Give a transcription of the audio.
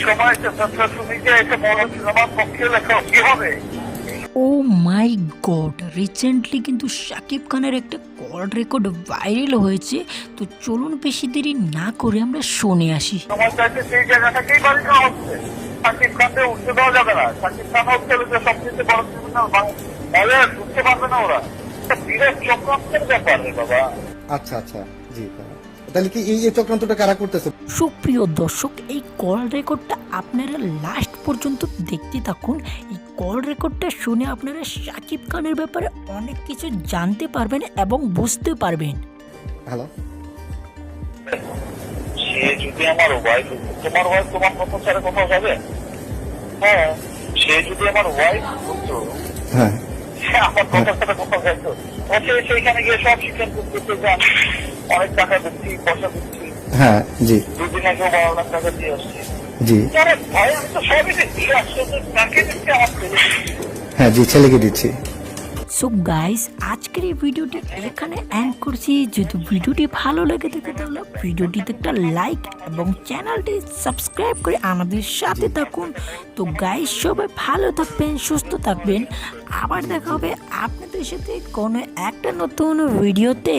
সময় তুমি যে একটা বড় সিনেমার পক্ষে লেখো কি হবে? ও মাই গড, রিসেন্টলি কিন্তু শাকিব খানের একটা কল রেকর্ড ভাইরাল হয়েছে। তো চলুন বেশি দেরি না করে আমরা শুনে আসি। তোমার চাইতে সেই জায়গাটাকেই বাড়ি দেওয়া হচ্ছে। শাকিব খানকে উঠতে দেওয়া যাবে না। শাকিব খান হচ্ছে যে সবচেয়ে বড় সিনেমা, তাহলে বুঝতে পারবে না ওরা। একটা বিরাট চক্রান্তের ব্যাপার রে বাবা। আচ্ছা আচ্ছা, জি। তাহলে কি এই চক্রান্তটা কারা করতেছে? সুপ্রিয় দর্শক, এই কল রেকর্ডটা আপনারা লাস্ট পর্যন্ত দেখতে থাকুন। এই কল রেকর্ডটা শুনে আপনারা শাকিব খানের ব্যাপারে অনেক কিছু জানতে পারবেন এবং বুঝতে পারবেন। হ্যালো, সে যদি আমার ওয়াইফ, তোমার ওয়াইফ তোমার কথা ছাড়া কোথাও যাবে? হ্যাঁ, সে যদি আমার ওয়াইফ হতো, হ্যাঁ সে আমার কথা ছাড়া কোথাও যাইতো? সে সেইখানে গিয়ে সব স্বীকার করতে যে আমি অনেক টাকা দিচ্ছি, পয়সা দিচ্ছি। হ্যাঁ, জি 2 দিন আগে 12 লাখ টাকা দিয়ে আসছি। জি। আরে ভাই, আমি তো সবই দিচ্ছি, আসলে তাকে দিচ্ছি, আমার ছেলে দিচ্ছি। হ্যাঁ জি, ছেলেকে দিচ্ছি। সো গাইস, আজকের এই ভিডিওটি এখানে এন্ড করছি। যদি ভিডিওটি ভালো লেগে থাকে তাহলে ভিডিওটিতে একটা লাইক এবং চ্যানেলটি সাবস্ক্রাইব করে আমাদের সাথে থাকুন। তো গাইস, সবাই ভালো থাকবেন, সুস্থ থাকবেন। আবার দেখা হবে আপনাদের সাথে কোনো একটা নতুন ভিডিওতে।